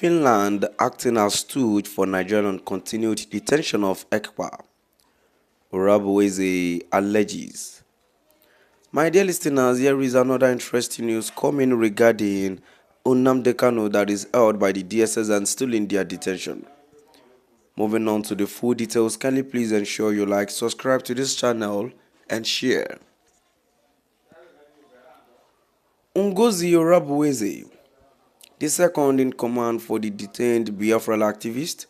Finland acting as stooge for Nigerian continued detention of Ekpa, Orabueze, Alleges. My dear listeners, here is another interesting news coming regarding Nnamdi Kanu that is held by the DSS and still in their detention. Moving on to the full details, kindly please ensure you like, subscribe to this channel and share. Ngozi Orabueze, the second in command for the detained BIAFRA activist,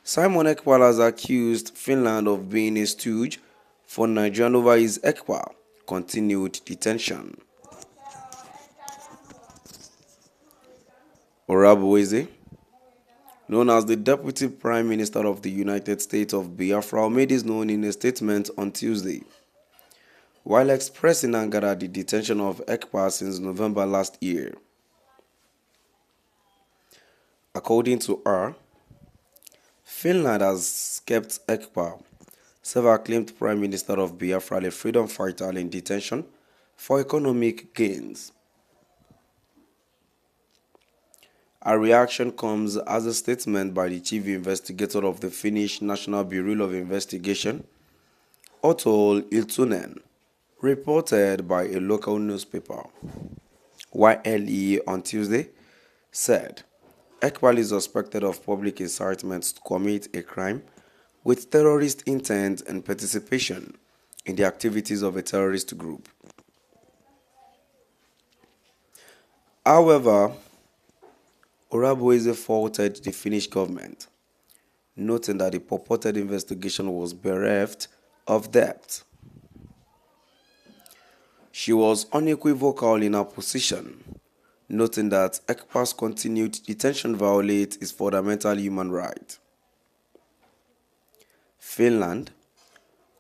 Simon Ekpa has accused Finland of being a stooge for Nigerian over his Ekpa continued detention. Orabueze, known as the Deputy Prime Minister of the United States of Biafra, made this known in a statement on Tuesday, while expressing anger at the detention of Ekpa since November last year. According to her, Finland has kept Ekpa, self-acclaimed Prime Minister of Biafra, a freedom fighter, in detention for economic gains. A reaction comes as a statement by the chief investigator of the Finnish National Bureau of Investigation, Otto Iltunen, reported by a local newspaper. YLE on Tuesday said, Ekpa is suspected of public incitement to commit a crime with terrorist intent and participation in the activities of a terrorist group. However, Orabueze faulted the Finnish government, noting that the purported investigation was bereft of depth. She was unequivocal in her position, noting that Ekpa's continued detention violates his fundamental human right. Finland,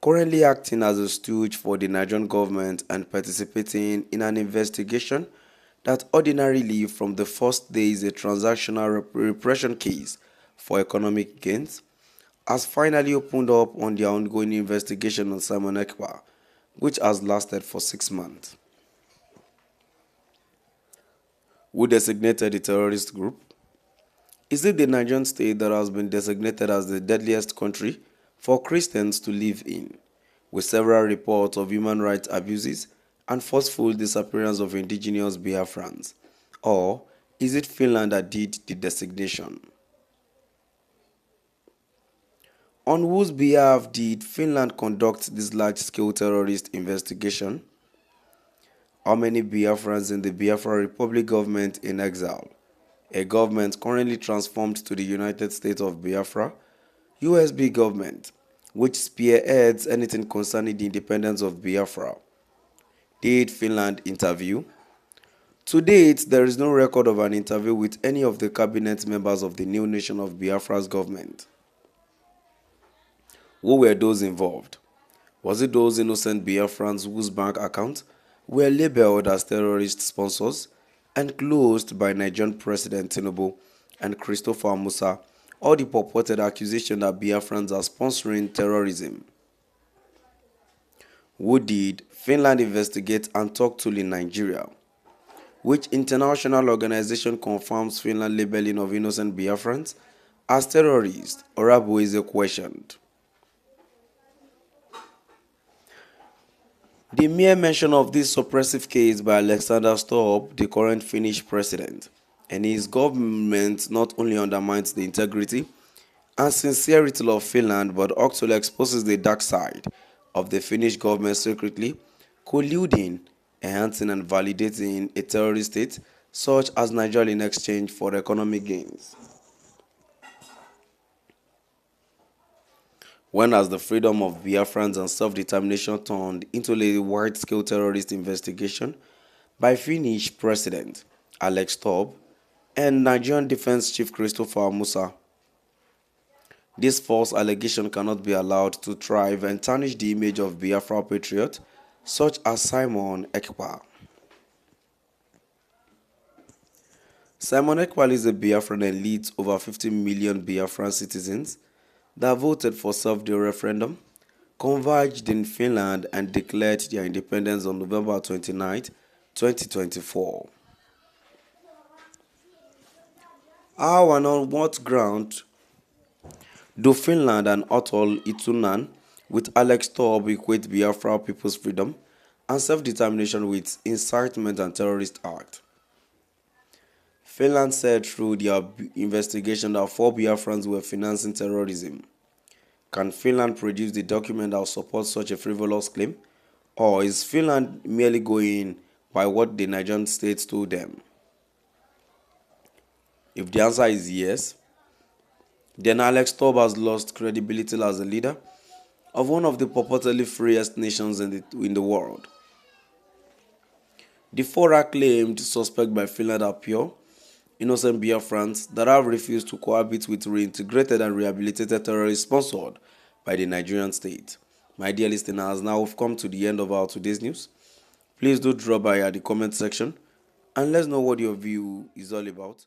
currently acting as a stooge for the Nigerian government and participating in an investigation that ordinarily from the first day is a transactional repression case for economic gains, has finally opened up on the ongoing investigation on Simon Ekpa, which has lasted for 6 months. Who designated the terrorist group? Is it the Nigerian state that has been designated as the deadliest country for Christians to live in, with several reports of human rights abuses and forceful disappearance of indigenous Biafrans? Or is it Finland that did the designation? On whose behalf did Finland conduct this large-scale terrorist investigation? How many Biafrans in the Biafra Republic government in exile, a government currently transformed to the United States of Biafra, USB government, which spearheads anything concerning the independence of Biafra, did Finland interview? To date, there is no record of an interview with any of the cabinet members of the new nation of Biafra's government. Who were those involved? Was it those innocent Biafrans whose bank accounts were labeled as terrorist sponsors and closed by Nigerian President Tinubu and Christopher Musa, or the purported accusation that Biafrans are sponsoring terrorism? Who did Finland investigate and talk to in Nigeria? Which international organization confirms Finland labeling of innocent Biafrans as terrorists? Orabueze questioned. The mere mention of this suppressive case by Alexander Stubb, the current Finnish president, and his government not only undermines the integrity and sincerity of Finland, but also exposes the dark side of the Finnish government secretly colluding, enhancing and validating a terrorist state such as Nigeria in exchange for economic gains. When has the freedom of Biafrans and self-determination turned into a wide-scale terrorist investigation by Finnish President Alex Stubb and Nigerian Defense Chief Christopher Musa? This false allegation cannot be allowed to thrive and tarnish the image of Biafra patriots such as Simon Ekpa. Simon Ekpa is a Biafran and leads over 50 million Biafran citizens that voted for self-due referendum, converged in Finland and declared their independence on November 29, 2024. How and on what ground do Finland and Atoll Itunan with Alex Torb equate Biafra people's freedom and self-determination with incitement and terrorist act? Finland said through their investigation that 4 Biafrans were financing terrorism. Can Finland produce the document that will support such a frivolous claim? Or is Finland merely going by what the Nigerian state told them? If the answer is yes, then Alex Torb has lost credibility as a leader of one of the purportedly freest nations in the world. The 4 acclaimed suspects by Finland are pure, innocent Biafrans that have refused to cohabit with reintegrated and rehabilitated terrorists sponsored by the Nigerian state. My dear listeners, now we've come to the end of our today's news. Please do drop by at the comment section and let's know what your view is all about.